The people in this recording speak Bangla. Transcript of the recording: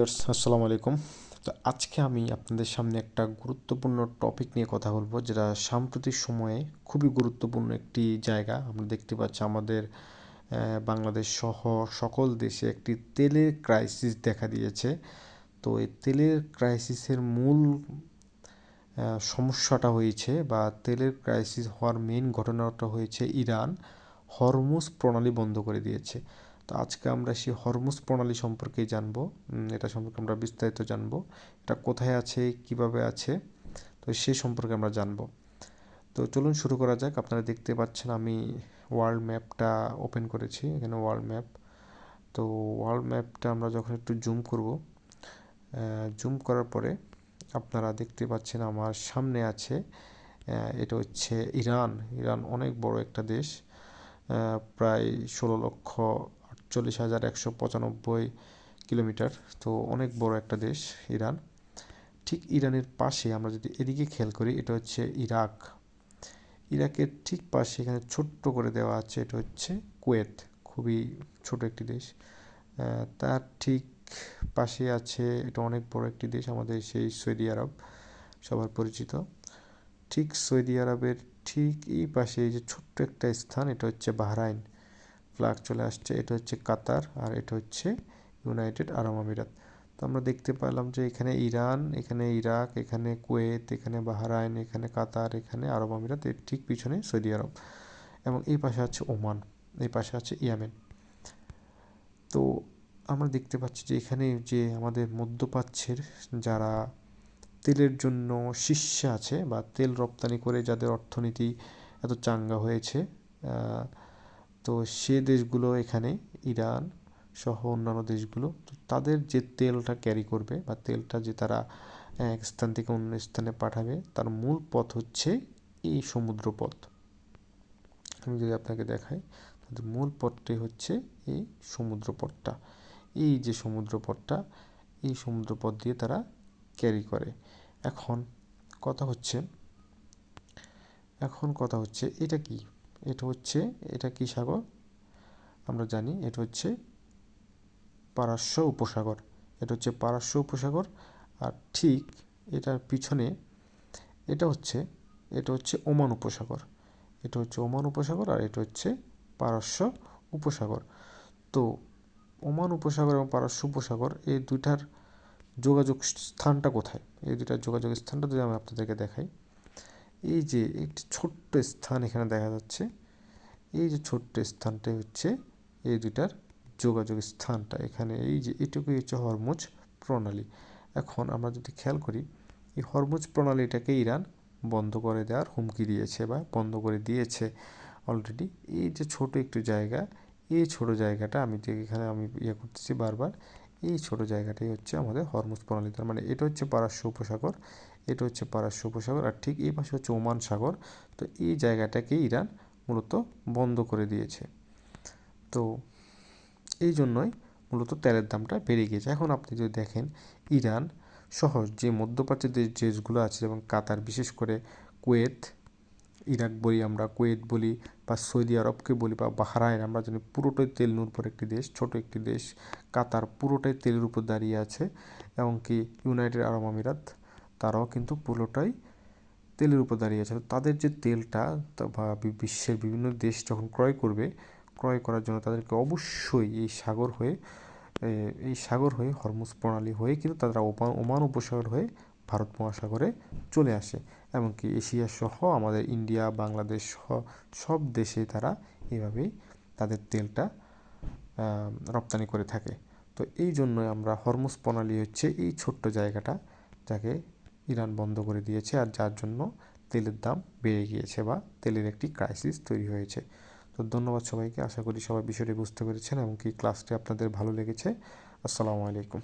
আসসালামু আলাইকুম। তো আজকে আমি আপনাদের সামনে একটা গুরুত্বপূর্ণ টপিক নিয়ে কথা বলবো, যেটা সাম্প্রতিক সময়ে খুবই গুরুত্বপূর্ণ একটি জায়গা। আমরা দেখতে পাচ্ছি আমাদের বাংলাদেশ সহ সকল দেশে একটি তেলের ক্রাইসিস দেখা দিয়েছে। তো এই তেলের ক্রাইসিসের মূল সমস্যাটা হয়েছে, বা তেলের ক্রাইসিস হওয়ার মেইন ঘটনাটা হয়েছে ইরান হরমুজ প্রণালী বন্ধ করে দিয়েছে। তো আজকে আমরা সেই হরমুজ প্রণালী সম্পর্কেই জানবো। এটা সম্পর্কে আমরা বিস্তারিত জানবো, এটা কোথায় আছে, কিভাবে আছে, তো সেই সম্পর্কে আমরা জানবো। তো চলুন শুরু করা যাক। আপনারা দেখতে পাচ্ছেন আমি ওয়ার্ল্ড ম্যাপটা ওপেন করেছি, এখানে ওয়ার্ল্ড ম্যাপ। তো ওয়ার্ল্ড ম্যাপটা আমরা যখন একটু জুম করব, জুম করার পরে আপনারা দেখতে পাচ্ছেন আমার সামনে আছে, এটা হচ্ছে ইরান। ইরান অনেক বড় একটা দেশ, প্রায় 16,48,195 কিলোমিটার। তো অনেক বড় একটা দেশ ইরান। ঠিক ইরানের পাশে আমরা যদি এদিকে খেয়াল করি, এটা হচ্ছে ইরাক। ইরাকের ঠিক পাশে এখানে ছোট্ট করে দেওয়া আছে, এটা হচ্ছে কুয়েত, খুবই ছোট একটি দেশ। তার ঠিক পাশে আছে, এটা অনেক বড় একটি দেশ আমাদের সেই সৌদি আরব, সবার পরিচিত। ঠিক সৌদি আরবের ঠিক এই পাশে এই যে ছোট্ট একটা স্থান, এটা হচ্ছে বাহরাইন, ফ্ল্যাগ চলে আসছে। এটা হচ্ছে কাতার, আর এটা হচ্ছে ইউনাইটেড আরব আমিরাত। তো আমরা দেখতে পেলাম যে এখানে ইরান, এখানে ইরাক, এখানে কুয়েত, এখানে বাহরাইন, এখানে কাতার, এখানে আরব আমিরাত, এর ঠিক পিছনে সৌদি আরব, এবং এই পাশে আছে ওমান, এই পাশে আছে ইয়েমেন। তো আমরা দেখতে পাচ্ছি যে এখানে যে আমাদের মধ্যপ্রাচ্যের যারা তেলের জন্য শীর্ষে আছে, বা তেল রপ্তানি করে যাদের অর্থনীতি এত চাঙ্গা হয়েছে, তো সে দেশগুলো এখানে ইরান সহ অন্যান্য দেশগুলো, তো তাদের যে তেলটা ক্যারি করবে, বা তেলটা যে তারা এক স্থান থেকে অন্য স্থানে পাঠাবে, তার মূল পথ হচ্ছে এই সমুদ্র পথ। আমি যদি আপনাকে দেখাই, তাদের মূল পথটাই হচ্ছে এই সমুদ্র পথটা। এই যে সমুদ্র পথটা, এই সমুদ্র পথ দিয়ে তারা ক্যারি করে। এখন কথা হচ্ছে এটা কি? এটা কি সাগর? আমরা জানি এটা হচ্ছে পারস্য উপসাগর। আর ঠিক এটার পিছনে এটা হচ্ছে ওমান উপসাগর। আর এটা হচ্ছে পারস্য উপসাগর। তো ওমান উপসাগর এবং পারস্য উপসাগর, এই দুইটার যোগাযোগ স্থানটা কোথায়? এই দুইটার যোগাযোগ স্থানটা যদি আমি আপনাদেরকে দেখাই, এই যে একটি ছোট্ট স্থান এখানে দেখা যাচ্ছে, এই যে ছোট্ট স্থানটাই হচ্ছে এই দুইটার যোগাযোগ স্থানটা। এখানে এই যে এটুকুই হচ্ছে হরমুজ প্রণালী। এখন আমরা যদি খেয়াল করি, এই হরমুজ প্রণালীটাকে ইরান বন্ধ করে দেওয়ার হুমকি দিয়েছে, বা বন্ধ করে দিয়েছে অলরেডি। এই যে ছোট একটু জায়গা, এই ছোট জায়গাটা আমি যে এখানে আমি করতেছি বারবার, এই ছোট জায়গাটাই হচ্ছে আমাদের হরমুজ প্রণালী। তার মানে এটা হচ্ছে পারস্য উপসাগর, আর ঠিক এই পাশে হচ্ছে ওমান সাগর। তো এই জায়গাটাকে ইরান মূলত বন্ধ করে দিয়েছে। তো এই জন্যই মূলত তেলের দামটা বেড়ে গিয়েছে। এখন আপনি যদি দেখেন, ইরান সহ যে মধ্যপ্রাচ্যের যে দেশগুলো আছে, এবং কাতার, বিশেষ করে কুয়েত, ইরাক বলি আমরা, কুয়েত বলি, বা সৌদি আরবকে বলি, বা বাহরাইন, আমরা জানি পুরোটাই তেল নির্ভর একটি দেশ, ছোট একটি দেশ। কাতার পুরোটাই তেলের উপর দাঁড়িয়ে আছে, এমনকি ইউনাইটেড আরব আমিরাত, তারাও কিন্তু পুরোটাই তেলের উপর দাঁড়িয়ে আছে। তাদের যে তেলটা বা বিশ্বের বিভিন্ন দেশ যখন ক্রয় করার জন্য তাদেরকে অবশ্যই এই সাগর হয়ে হরমুজ প্রণালী হয়ে কিন্তু তারা ওমান উপসাগর হয়ে ভারত মহাসাগরে চলে আসে। এমনকি এশিয়া সহ আমাদের ইন্ডিয়া, বাংলাদেশ সহ সব দেশে তারা এভাবেই তাদের তেলটা রপ্তানি করে থাকে। তো এই জন্যই আমরা হরমুজ প্রণালী হচ্ছে এই ছোট্ট জায়গাটা, যাকে ইরান বন্ধ করে দিয়েছে, আর যার জন্য তেলের দাম বেড়ে গিয়েছে, বা তেলের একটি ক্রাইসিস তৈরি হয়েছে। তো ধন্যবাদ সবাইকে। আশা করি সবাই বিষয়টি বুঝতে পেরেছেন, এবং কি ক্লাসটি আপনাদের ভালো লেগেছে। আসসালামু আলাইকুম।